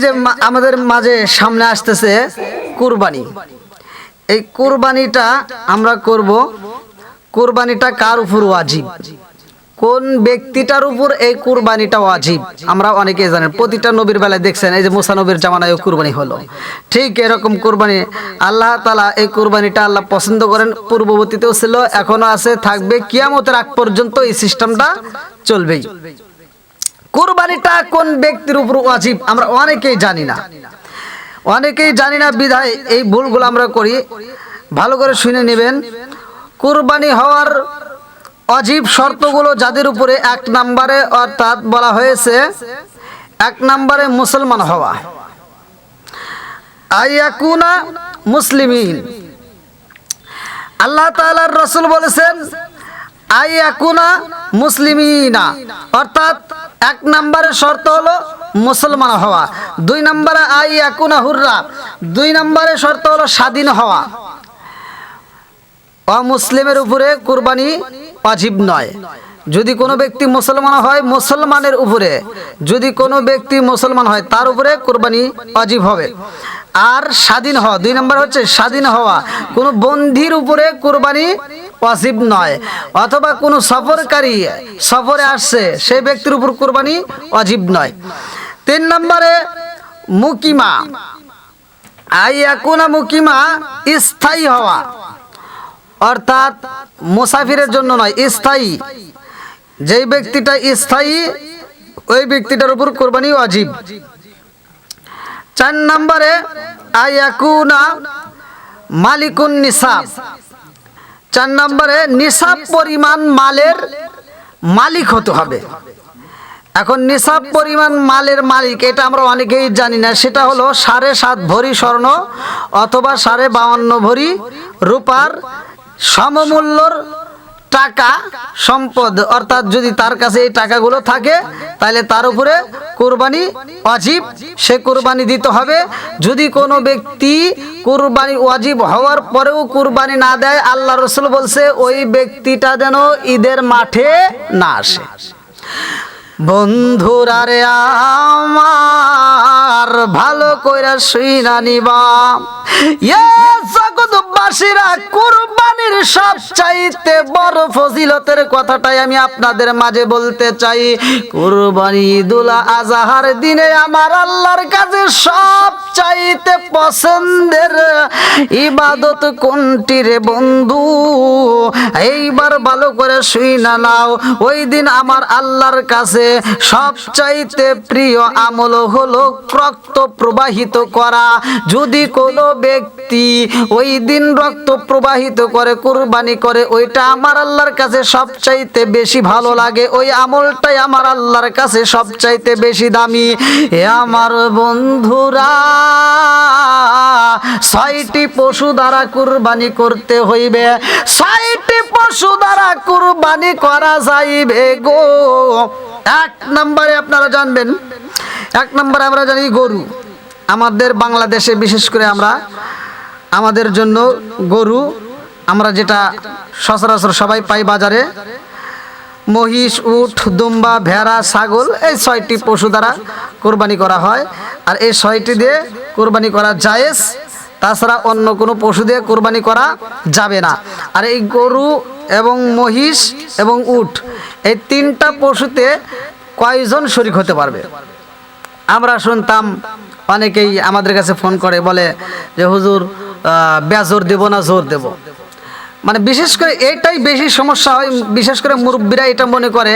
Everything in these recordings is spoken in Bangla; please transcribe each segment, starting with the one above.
যে আমাদের মাঝে সামনে আসতেছে কুরবানি। এই কুরবানিটা আমরা করব। কুরবানিটা কার উপর ওয়াজিব, কোন ব্যক্তিটার উপর এই কুরবানিটা ওয়াজিব আমরা অনেকেই জানেন। প্রতিটা নবীর বেলায় দেখছেন, এই যে মুসা নবীর জামানায় কুরবানি হলো, ঠিক এরকম কুরবানি আল্লাহ তাআলা এই কুরবানিটা আল্লাহ পছন্দ করেন। পূর্ববর্তীতেও ছিল, এখনো আছে, থাকবে, কিয়ামতের আগ পর্যন্ত এই সিস্টেমটা চলবেই। কুরবানিটা কোন ব্যক্তির উপর ওয়াজিব আমরা অনেকেই জানি না, বিধায় এই ভুলগুলো আমরা করি। ভালো করে শুনে নেবেন। কুরবানি হওয়ার ওয়াজিব শর্তগুলো যাদের উপরে, এক নম্বরে অর্থাৎ বলা হয়েছে, এক নম্বরে মুসলমান হওয়া, আইয়াকুনা মুসলিমিন। আল্লাহ তাআলার রাসূল বলেছেন আইয়াকুনা মুসলিমিনা, অর্থাৎ এক নম্বরের শর্ত হলো মুসলমান হওয়া। দুই নম্বরে আইয়াকুনা হুররা, দুই নম্বরের শর্ত হলো স্বাধীন হওয়া। অমুসলিমের উপরে কুরবানি ওয়াজিব নয়। যদি কোনো ব্যক্তি মুসলমান হয়, মুসলমানের উপরে যদি কোনো ব্যক্তি মুসলমান হয় তার উপরে কুরবানি ওয়াজিব হবে। আর স্বাধীন হওয়া, দুই নম্বর হচ্ছে স্বাধীন হওয়া। কোনো বন্দির উপরে কুরবানি ওয়াজিব নয়, অথবা কোনো সফরকারী সফরে আসছে সেই ব্যক্তির উপর কুরবানি ওয়াজিব নয়। তিন নম্বরে মুকিমা, আইয়াকুনা মুকিমা, স্থায়ী হওয়া, অর্থাৎ মুসাফিরের জন্য নয়, স্থায়ী। যেই ব্যক্তিটা স্থায়ী ওই ব্যক্তিটার উপর কুরবানি ওয়াজিব। চার নম্বরে আইয়াকুনা মালিকুন নিসাব, চার নম্বরে নিসাব পরিমাণ মালের মালিক হতে হবে। এখন নিসাব পরিমাণ মালের মালিক এটা আমরা অনেকেই জানি না। সেটা হলো 7.5 ভরি স্বর্ণ অথবা 52 ভরি রূপার সমমূল্যর টাকা সম্পদ, অর্থাৎ যদি তার কাছে এই টাকাগুলো থাকে তাহলে তার উপরে কুরবানি ওয়াজিব, সে কুরবানি দিতে হবে। যদি কোনো ব্যক্তি কুরবানি ওয়াজিব হওয়ার পরেও কুরবানি না দেয়, আল্লাহ রাসূল বলছে ওই ব্যক্তিটা যেন ঈদের মাঠে না আসে। বন্ধুরা রে আমার ভালো কইরা শুইনা নিবা, জগৎবাসীরা কুরবানির সবচাইতে বড় ফজিলতের কথাটাই আমি আপনাদের মাঝে বলতে চাই। কুরবানি ঈদুল আজহার দিনে আমার আল্লাহর কাছে সবচাইতে পছন্দের ইবাদত কোনটি রে বন্ধু? এইবার ভালো করে শুইনা নাও। ওই দিন আমার আল্লাহর কাছে সবচাইতে প্রিয় আমল হলো রক্ত প্রবাহিত করা। যদি কোনো ব্যক্তি ওই দিন রক্ত প্রবাহিত করে, কুরবানি করে, ওইটা আমার আল্লাহর কাছে সবচাইতে বেশি ভালো লাগে। ওই আমলটাই আমার আল্লাহর কাছে সবচাইতে বেশি দামি। এ আমার বন্ধুরা, 6টি পশু দ্বারা কুরবানি করতে হইবে। 6টি পশু দ্বারা কুরবানি করা যাইবে গো। এক নম্বরে আপনারা জানবেন, এক নম্বরে আমরা জানি গরু। আমাদের বাংলাদেশে বিশেষ করে আমাদের জন্য গরু, আমরা যেটা সচরাচর সবাই পাই বাজারে, মহিষ, উট, দুম্বা, ভেড়া, ছাগল, এই 6টি পশু দ্বারা কোরবানি করা হয়। আর এই 6টি দিয়ে কোরবানি করা জায়েজ, তাছাড়া অন্য কোনো পশু দিয়ে কোরবানি করা যাবে না। আর এই গরু এবং মহিষ এবং উট, এই 3টা পশুতে কয়জন শরীক হতে পারবে? আমরা শুনতাম অনেকেই আমাদের কাছে ফোন করে বলে যে হুজুর বেজর দেব না জোর দেব। মানে বিশেষ করে এটাই বেশি সমস্যা হয়। বিশেষ করে মুরব্বীরা এটা মনে করে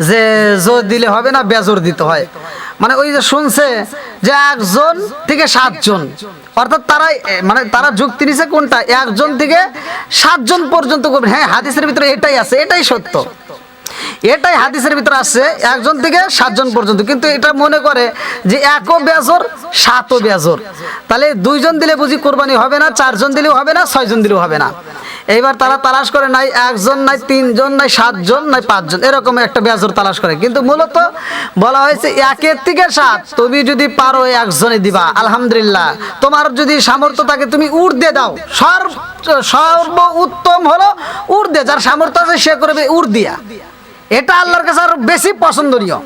যে জোর দিলে হবে না, বেজর দিতে হয়। মানে ওই যে শুনছে যে 1জন থেকে 7জন, অর্থাৎ তারা যুক্তি নিছে কোনটা, 1জন থেকে 7জন পর্যন্ত করবে। হ্যাঁ, হাদিসের ভিতরে এটাই আছে, এটাই সত্য, এটাই হাদিসের ভিতরে আছে, 1জন থেকে 7জন পর্যন্ত। কিন্তু এটা মনে করে যে 1ও বেজর 7ও বেজর, তাহলে 2জন দিলে বুঝি কোরবানি হবে না, 4জন দিলেও হবে না, 6জন দিলেও হবে না। এইবার তারা তালাশ করে, নাই 1জন, নাই 3জন, নাই 7জন, নাই 5জন, এরকম একটা বেজর তালাশ করে। কিন্তু মূলত বলা হয়েছে 1 থেকে 7। তুমি যদি পারো 1জনে দিবা, আলহামদুলিল্লাহ। তোমার যদি সামর্থ্য থাকে তুমি উট দিয়ে দাও। সর্ব উত্তম হলো উট দিয়ে, যার সামর্থ্য আছে সে করবে উট দিয়া। এটা আল্লাহর কাছে আরো বেশি পছন্দনীয়।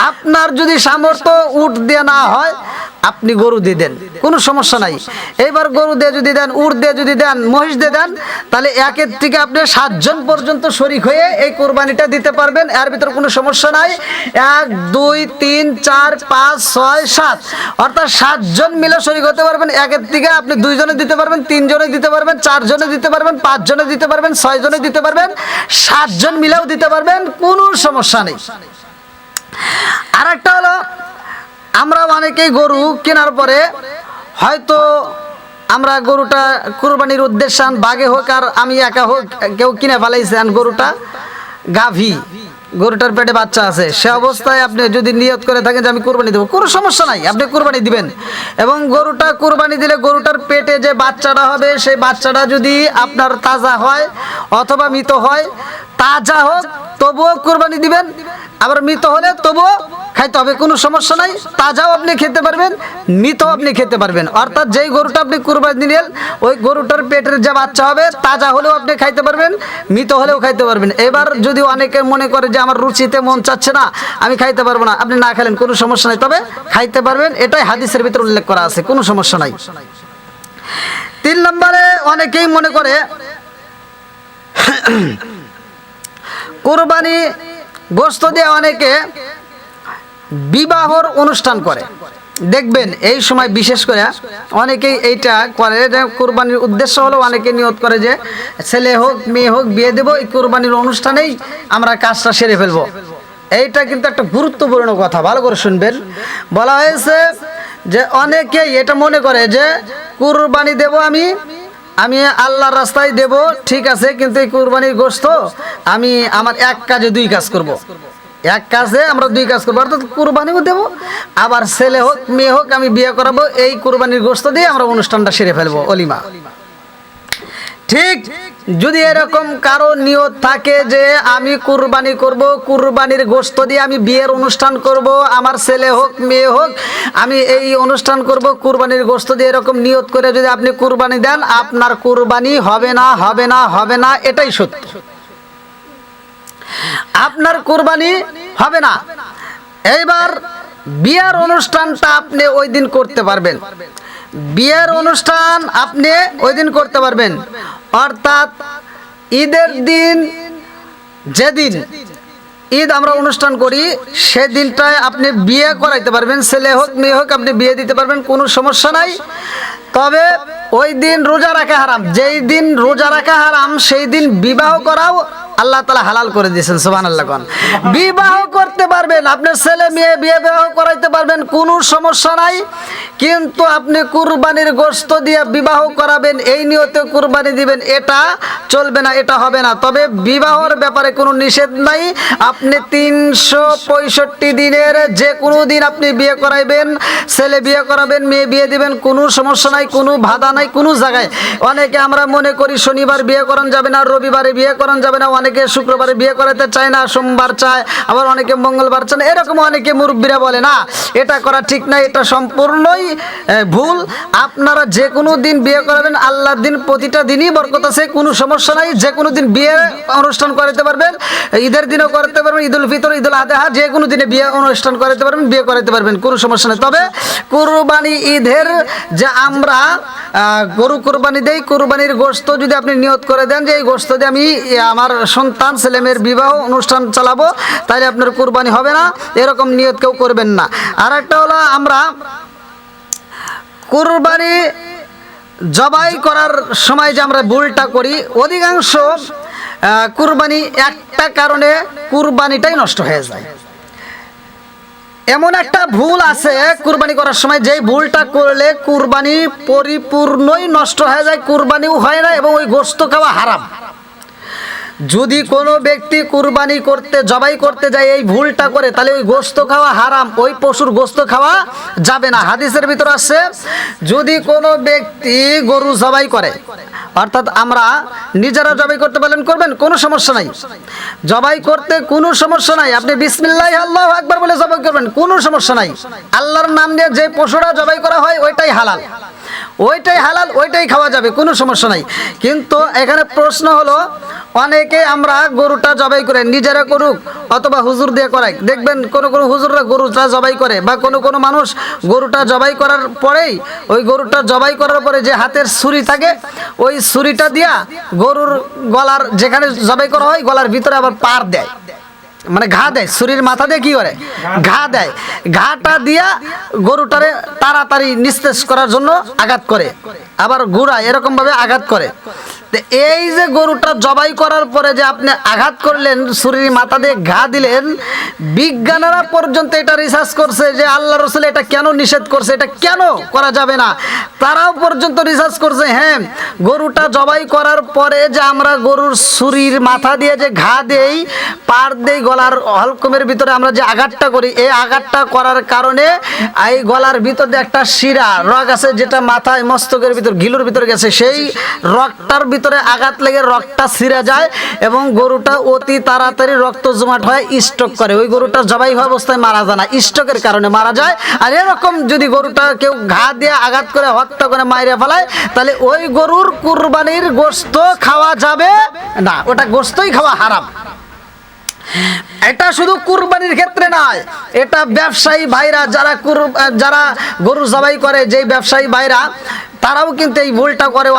আপনার যদি সামর্থ্য উট দিয়ে না হয়, আপনি গরু দিয়ে দেন, কোনো সমস্যা নাই। এইবার গরু দিয়ে যদি দেন, উট দিয়ে যদি দেন, মহিষ দিয়ে দেন, তাহলে একের থেকে আপনি 7 জন পর্যন্ত শরিক হয়ে এই কোরবানিটা দিতে পারবেন, এর ভিতরে কোনো সমস্যা নাই। 1 2 3 4 5 6 7 অর্থাৎ 7 জন মিলে শরিক হতে পারবেন। একের থেকে আপনি 2 জনে দিতে পারবেন, 3 জনে দিতে পারবেন, 4 জনে দিতে পারবেন, 5 জনে দিতে পারবেন, 6 জনে দিতে পারবেন, 7 জন মিলেও দিতে পারবেন, কোনো সমস্যা নেই। আর একটা হলো, আমরা অনেকেই গরু কেনার পরে হয়তো আমরা গরুটা কুরবানির উদ্দেশ্যে বাগে হোক আর আমি একা হোক কেউ কিনে ফেলাইছেন গরুটা গাভী, গরুটার পেটে বাচ্চা আছে, সে অবস্থায় আপনি যদি নিয়ত করে থাকেন যে আমি কুরবানি দেবো, কোনো সমস্যা নাই, আপনি কুরবানি দিবেন। এবং গরুটা কুরবানি দিলে গরুটার পেটে যে বাচ্চাটা হবে সেই বাচ্চাটা যদি আপনার তাজা হয় অথবা মৃত হয়, তাজা হোক তবুও কুরবানি দিবেন, আবার মৃত হলে তবুও খাইতে হবে, কোনো সমস্যা নাই। তাজাও আপনি খেতে পারবেন, মৃতও আপনি খেতে পারবেন। অর্থাৎ যেই গরুটা আপনি কুরবানি দিলেন ওই গরুটার পেটের যে বাচ্চা হবে তাজা হলেও আপনি খাইতে পারবেন, মৃত হলেও খাইতে পারবেন। এবার যদি অনেকে মনে করে যে আমার রুচিতে মন চাচ্ছে না, আমি খাইতে পারবো না, আপনি না খেলেন, কোনো সমস্যা নাই, তবে খাইতে পারবেন, এটাই হাদিসের ভিতরে উল্লেখ করা আছে, কোনো সমস্যা নাই। 3 নম্বরে অনেকেই মনে করে কুরবানি গোশত দিয়ে অনেকে বিবাহর অনুষ্ঠান করে। দেখবেন এই সময় বিশেষ করে অনেকেই এইটা করে যে কুরবানির উদ্দেশ্য হলো অনেকে নিয়ত করে যে ছেলে হোক মেয়ে হোক বিয়ে দেবো, এই কুরবানির অনুষ্ঠানেই আমরা কাজটা সেরে ফেলবো। এইটা কিন্তু একটা গুরুত্বপূর্ণ কথা, ভালো করে শুনবেন। বলা হয়েছে যে অনেকেই এটা মনে করে যে কুরবানি দেব আমি আল্লাহর রাস্তায় দেব, ঠিক আছে, কিন্তু এই কুরবানির গোশত আমি আমার এক কাজে 2 কাজ করব। এক কাজে আমরা 2 কাজ করবো, অর্থাৎ কুরবানিও দেবো, আবার ছেলে হোক মেয়ে হোক আমি বিয়ে করাবো, এই কুরবানির গোশত দিয়ে আমরা অনুষ্ঠানটা সেরে ফেলবো, অলিমা। ঠিক যদি এরকম কারো নিয়ত থাকে যে আমি কুরবানি করব, কুরবানির গোশত দিয়ে আমি বিয়ের অনুষ্ঠান করব, আমার ছেলে হোক মেয়ে হোক আমি এই অনুষ্ঠান করব কুরবানির গোশত দিয়ে, এরকম নিয়ত করে যদি আপনি কুরবানি দেন, আপনার কুরবানি হবে না, হবে না, হবে না, এটাই সত্য, আপনার কুরবানি হবে না। এইবার বিয়ের অনুষ্ঠানটা আপনি ওই দিন করতে পারবেন, বিয়ের অনুষ্ঠান আপনি ওই দিন করতে পারবেন, অর্থাৎ ঈদের দিন, যেদিন ঈদ আমরা অনুষ্ঠান করি সেদিনটায় আপনি বিয়ে করাইতে পারবেন, ছেলে হোক মেয়ে হোক আপনি বিয়ে দিতে পারবেন, কোনো সমস্যা নাই। তবে ওই দিন রোজা রাখা হারাম, যেই দিন রোজা রাখা হারাম সেই দিন বিবাহ করাও আল্লাহ তাআলা হালাল করে দিয়েছেন, সুবহানাল্লাহ। বিবাহ করতে পারবেন, আপনার ছেলে মেয়ে বিবাহ করাইতে পারবেন, কোনো সমস্যা নাই, কিন্তু আপনি কুরবানির গোশত দিয়ে বিবাহ করাবেন এই নিয়তে কুরবানি দিবেন, এটা চলবে না, এটা হবে না। তবে বিবাহর ব্যাপারে কোনো নিষেধ নাই, আপনি 365 দিনের যে কোনো দিন আপনি বিয়ে করাইবেন, ছেলে বিয়ে করাবেন, মেয়ে বিয়ে দিবেন, কোনো সমস্যা নাই, কোনো বাধা নাই কোনো জায়গায়। অনেকে আমরা মনে করি শনিবার বিয়ে করানো যাবে না, রবিবারে বিয়ে করানো যাবে না, অনেকে শুক্রবারে বিয়ে করাতে চায় না, সোমবার চায়, আবার অনেকে মঙ্গলবার চায় না, এরকম অনেকে মুরব্বীরা বলে না, এটা করা ঠিক না, এটা সম্পূর্ণই ভুল। আপনারা যে কোনো দিন বিয়ে করাবেন, আল্লাহর দিন প্রতিটা দিনই বরকত আছে, কোনো সমস্যা নাই, যে কোনো দিন বিয়ে অনুষ্ঠান করাতে পারবেন, ঈদের দিনও করতে পারবেন, ঈদুল ফিতর, ঈদুল আযহা, যে কোনো দিনে বিয়ে অনুষ্ঠান করাতে পারবেন, বিয়ে করাতে পারবেন, কোনো সমস্যা নেই। তবে কুরবানি ঈদের যে আমরা গরু কুরবানি দেই, কুরবানির গোশত যদি আপনি নিয়ত করে দেন যে এই গোশত দিয়ে আমি আমার সন্তান ছেলে মেয়ের বিবাহ অনুষ্ঠান চালাবো, তাহলে আপনার কুরবানি হবে না, এরকম নিয়ত কেউ করবেন না। আর একটা হলো আমরা কুরবানি জবাই করার সময় যে আমরা ভুলটা করি, অধিকাংশ কুরবানি একটা কারণে কুরবানিটাই নষ্ট হয়ে যায়। এমন একটা ভুল আছে কুরবানি করার সময়, যেই ভুলটা করলে কুরবানি পরিপূর্ণই নষ্ট হয়ে যায়, কুরবানিও হয় না এবং ওই গোশত খাওয়া হারাম। যদি কোনো ব্যক্তি কুরবানি করতে জবাই করতে যায় এই ভুলটা করে, তাহলে ওই গোশত খাওয়া হারাম, ওই পশুর গোশত খাওয়া যাবে না। হাদিসের ভিতর আছে যদি কোনো ব্যক্তি গরু জবাই করে, অর্থাৎ আমরা নিজেরা জবাই করতে পারলেন করবেন, কোনো সমস্যা নাই, জবাই করতে কোনো সমস্যা নাই, আপনি বিসমিল্লাহ আল্লাহু আকবার বলে জবাই করবেন, কোনো সমস্যা নাই। আল্লাহর নাম নিয়ে যে পশুরা জবাই করা হয় ওইটাই হালাল, ওইটাই হালাল, ওইটাই খাওয়া যাবে, কোনো সমস্যা নাই। কিন্তু এখানে প্রশ্ন হলো, অনেকে আমরা গরুটা জবাই করে নিজেরা করুক অথবা হুজুর দিয়ে করাই, দেখবেন কোনো কোনো হুজুররা গরুটা জবাই করে, বা কোনো কোনো মানুষ গরুটা জবাই করার পরেই ওই গরুটা জবাই করার পরে যে হাতের ছুরি থাকে ওই ছুরিটা দিয়া গরুর গলার যেখানে জবাই করা হয় গলার ভিতরে আবার পার দেয়, মানে ঘা দেয়, ছুরির মাথা দিয়ে কি করে ঘা দেয়, ঘাটা দিয়া গরুটারে তাড়াতাড়ি নিস্তেজ করার জন্য আঘাত করে, আবার গুড়া এরকম ভাবে আঘাত করে। তো এই যে গরুটা জবাই করার পরে যে আপনি আঘাত করলেন, ছুরির মাথা দিয়ে ঘা দিলেন, বিজ্ঞানীরা পর্যন্ত এটা রিসার্চ করছে যে আল্লাহ রসুল এটা কেন নিষেধ করছে, এটা কেন করা যাবে না, তারাও পর্যন্ত রিসার্চ করছে। হ্যাঁ, গরুটা জবাই করার পরে যে আমরা গরুর ছুরির মাথা দিয়ে যে ঘা দেই, পার দেই, গলার হলকমের ভিতরে আমরা যে আঘাতটা করি, এই আঘাতটা করার কারণে এই গলার ভিতরে একটা শিরা রগ আছে যেটা মাথায় মস্তকের ভিতর ঘিলুর ভিতরে গেছে, সেই রগটার ভিতরে আঘাত লেগে রক্তটা ছিঁড়ে যায় এবং গরুটা অতি তাড়াতাড়ি রক্ত জমাট হয়, স্ট্রোক করে। ওই গরুটা জবাই হওয়া অবস্থায় মারা যায় না, স্ট্রোকের কারণে মারা যায়। আর এরকম যদি গরুটা কেউ ঘা দিয়ে আঘাত করে হত্যা করে মাইরে ফেলায়, তাহলে ওই গরুর কুরবানির গোশত খাওয়া যাবে না, ওটা গোশতই খাওয়া হারাম। এটা শুধু কুরবানির ক্ষেত্রে নয়, এটা ব্যবসায়ী ভাইরা যারা গরু জবাই করে, যেই ব্যবসায়ী ভাইরা তারাও কিন্তু এই ভুলটা করে।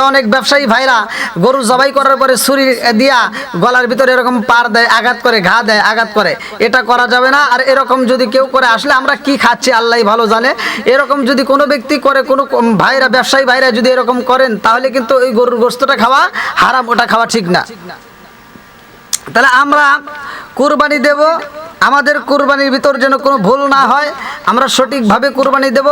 অনেক ব্যবসায়ী ভাইরা গরু জবাই করার পরে ছুরি দিয়া গলার ভিতরে এরকম পার দেয়, আঘাত করে, ঘা দেয়, আঘাত করে, এটা করা যাবে না। আর এরকম যদি কেউ করে, আসলে আমরা কি খাচ্ছি আল্লাহই ভালো জানে, এরকম যদি কোনো ব্যক্তি করে, কোনো ভাইরা ব্যবসায়ী ভাইরা যদি এরকম করেন, তাহলে কিন্তু ওই গরুর গোশতটা খাওয়া হারাম, ওটা খাওয়া ঠিক না। তাহলে আমরা কুরবানি দেব, আমাদের কুরবানির ভিতর যেন কোনো ভুল না হয়, আমরা সঠিকভাবে কুরবানি দেব।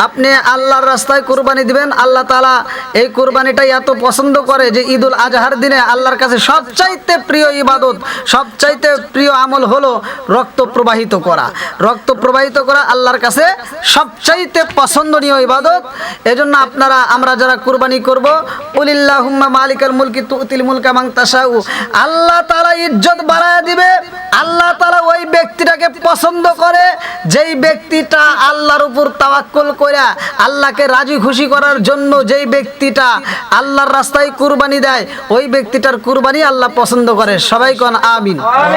আপনি আল্লাহর রাস্তায় কুরবানি দিবেন, আল্লাহ তাআলা এই কুরবানিটাই এত পছন্দ করে যে ঈদুল আজহার দিনে আল্লাহর কাছে সবচাইতে প্রিয় ইবাদত, সবচাইতে প্রিয় আমল হলো রক্ত প্রবাহিত করা। রক্ত প্রবাহিত করা আল্লাহর কাছে সবচাইতে পছন্দনীয় ইবাদত। এজন্য আমরা যারা কুরবানি করব, কুলিল্লাহুম্মা মালিকাল মুলকি তুতিল মুলকা মান তাশাউ, আল্লাহ তাআলা ইজ্জত বাড়ায় দিবে। আল্লাহ তাআলা ওই ব্যক্তিটাকে পছন্দ করে যেই ব্যক্তিটা আল্লাহর উপর তাওয়াক্কুল করে আল্লাহকে রাজি খুশি করার জন্য যেই ব্যক্তিটা আল্লাহর রাস্তায় কুরবানি দেয়, ওই ব্যক্তিটার কুরবানি আল্লাহ পছন্দ করে। সবাই কোন আমিন।